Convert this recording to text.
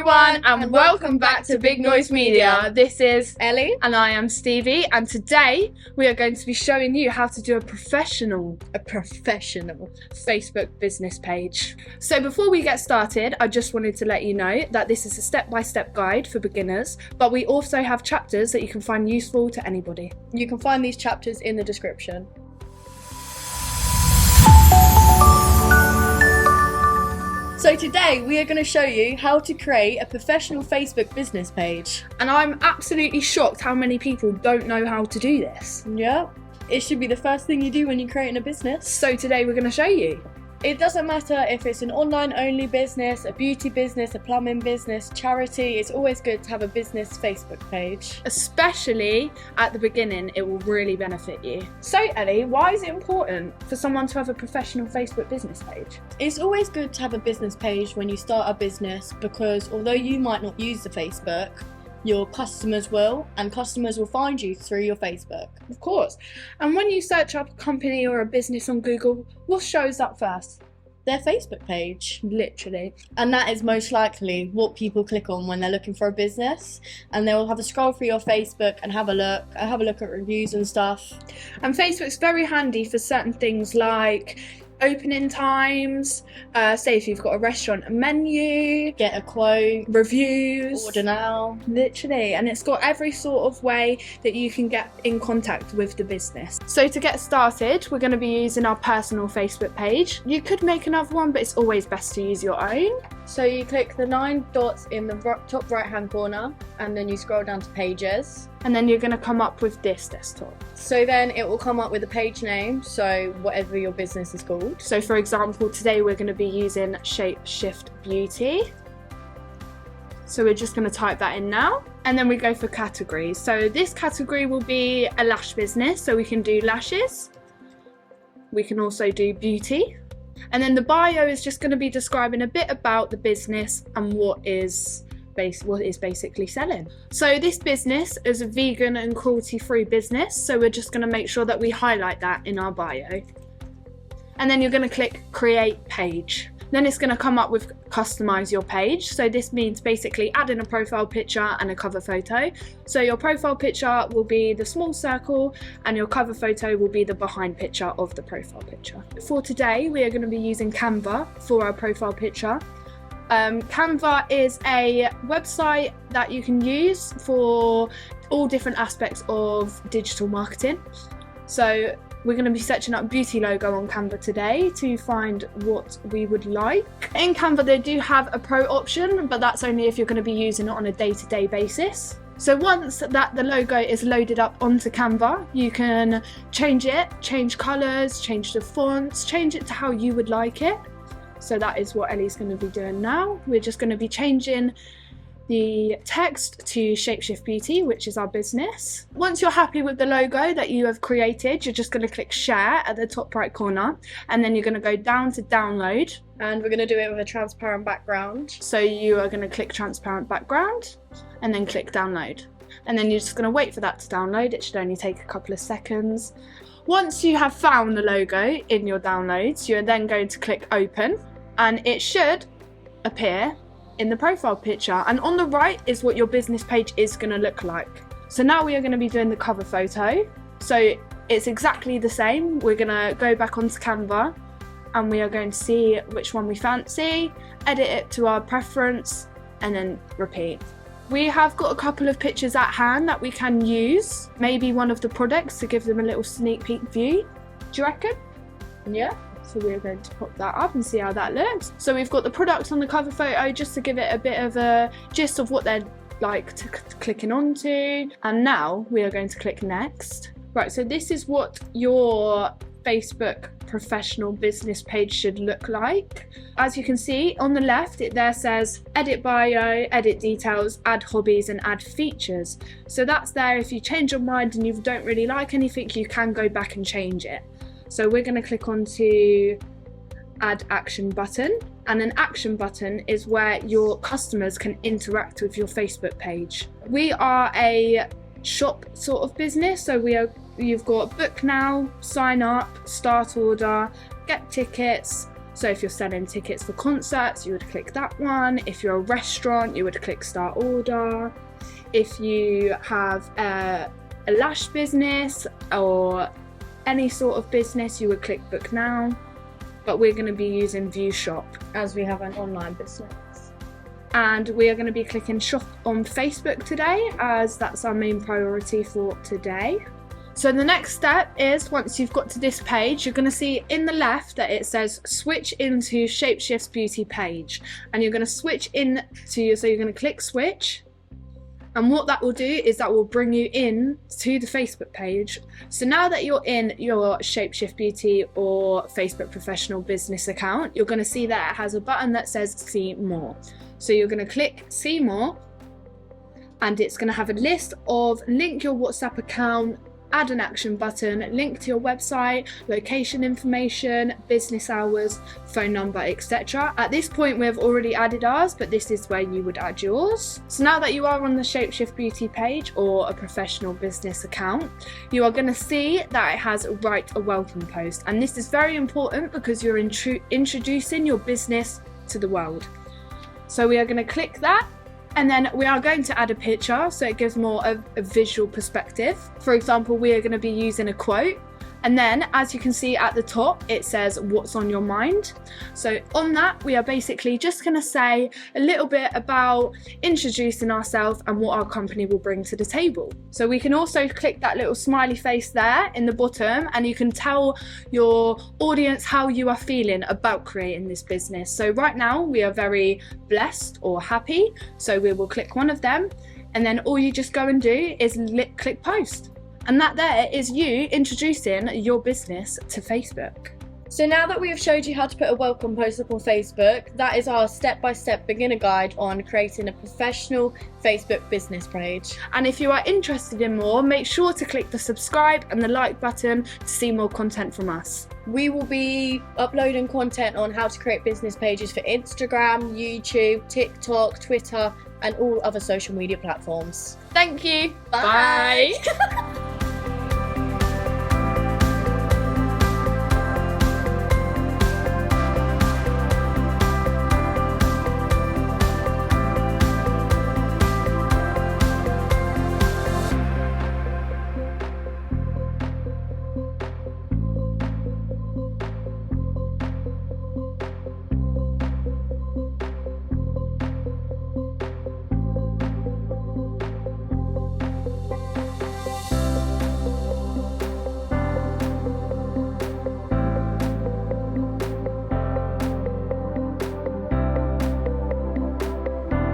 everyone, and welcome back to Big Noise Media. This is Ellie. And I am Stevie, and today we are going to be showing you how to do a professional Facebook business page. So before we get started, I just wanted to let you know that this is a step-by-step guide for beginners, but we also have chapters that you can find useful to anybody. You can find these chapters in the description. So today we are going to show you how to create a professional Facebook business page. And I'm absolutely shocked how many people don't know how to do this. Yeah, it should be the first thing you do when you're creating a business. So today we're going to show you. It doesn't matter if it's an online only business, a beauty business, a plumbing business, charity, it's always good to have a business Facebook page. Especially at the beginning, it will really benefit you. So Ellie, why is it important for someone to have a professional Facebook business page? It's always good to have a business page when you start a business because although you might not use the Facebook, your customers will, and customers will find you through your Facebook. Of course. And when you search up a company or a business on Google, what shows up first? Their Facebook page. Literally. And that is most likely what people click on when they're looking for a business, and they will have a scroll through your Facebook and have a look at reviews and stuff. And Facebook's very handy for certain things like opening times, say if you've got a restaurant, a menu, Get a quote, reviews, order now. Literally, and it's got every sort of way that you can get in contact with the business. So to get started, we're going to be using our personal Facebook page. You could make another one, but it's always best to use your own. So you click the 9 dots in the top right hand corner and then you scroll down to pages. And then you're going to come up with this desktop. So then it will come up with a page name, so whatever your business is called. So for example, today we're going to be using Shapeshift Beauty. So we're just going to type that in now. And then we go for categories. So this category will be a lash business, so we can do lashes. We can also do beauty. And then the bio is just going to be describing a bit about the business and what is basically selling. So this business is a vegan and cruelty-free business, so we're just going to make sure that we highlight that in our bio. And then you're going to click create page. Then it's going to come up with customize your page. So this means basically adding a profile picture and a cover photo. So your profile picture will be the small circle and your cover photo will be the behind picture of the profile picture. For today, we are going to be using Canva for our profile picture. Canva is a website that you can use for all different aspects of digital marketing. So we're going to be searching up beauty logo on Canva today to find what we would like. In Canva they do have a pro option, but that's only if you're going to be using it on a day-to-day basis. So once that the logo is loaded up onto Canva, you can change it, change colours, change the fonts, change it to how you would like it. So that is what Ellie's going to be doing now. We're just going to be changing the text to Shapeshift Beauty, which is our business. Once you're happy with the logo that you have created, you're just going to click share at the top right corner, and then you're going to go down to download. And we're going to do it with a transparent background. So you are going to click transparent background and then click download. And then you're just going to wait for that to download. It should only take a couple of seconds. Once you have found the logo in your downloads, you're then going to click open, and it should appear in the profile picture, and on the right is what your business page is going to look like. So now we are going to be doing the cover photo. So it's exactly the same. We're going to go back onto Canva and we are going to see which one we fancy, edit it to our preference, and then repeat. We have got a couple of pictures at hand that we can use, maybe one of the products to give them a little sneak peek view. Do you reckon? Yeah. So we're going to pop that up and see how that looks. So we've got the product on the cover photo just to give it a bit of a gist of what they're like to clicking onto. And now we are going to click next. Right, so this is what your Facebook professional business page should look like. As you can see on the left, it there says edit bio, edit details, add hobbies and add features. So that's there. If you change your mind and you don't really like anything, you can go back and change it. So we're going to click onto add action button, and an action button is where your customers can interact with your Facebook page. We are a shop sort of business, so you've got book now, sign up, start order, get tickets, So if you're selling tickets for concerts, you would click that one. If you're a restaurant, you would click start order. If you have a lash business or any sort of business, you would click book now. But we're going to be using View Shop as we have an online business. And we are going to be clicking shop on Facebook today, as that's our main priority for today. So the next step is, once you've got to this page, you're going to see in the left that it says switch into Shapeshift's beauty page, and you're going to switch into, so you're going to click switch, and what that will do is that will bring you in to the Facebook page. So now that you're in your Shapeshift Beauty or Facebook Professional Business account, you're going to see that it has a button that says see more. So you're going to click see more, and it's going to have a list of link your WhatsApp account, add an action button, link to your website, location information, business hours, phone number, etc. At this point we've already added ours, but this is where you would add yours. So now that you are on the Shapeshift Beauty page or a professional business account, you are going to see that it has write a welcome post, and this is very important because you're introducing your business to the world. So we are going to click that, and then we are going to add a picture so it gives more of a visual perspective. For example, we are going to be using a quote, and then as you can see at the top it says what's on your mind. So on that we are basically just going to say a little bit about introducing ourselves and what our company will bring to the table. So we can also click that little smiley face there in the bottom, and you can tell your audience how you are feeling about creating this business. So right now we are very blessed or happy, so we will click one of them, and then all you just go and do is click post. And that there is you introducing your business to Facebook. So now that we have showed you how to put a welcome post up on Facebook, that is our step-by-step beginner guide on creating a professional Facebook business page. And if you are interested in more, make sure to click the subscribe and the like button to see more content from us. We will be uploading content on how to create business pages for Instagram, YouTube, TikTok, Twitter, and all other social media platforms. Thank you. Bye. Bye.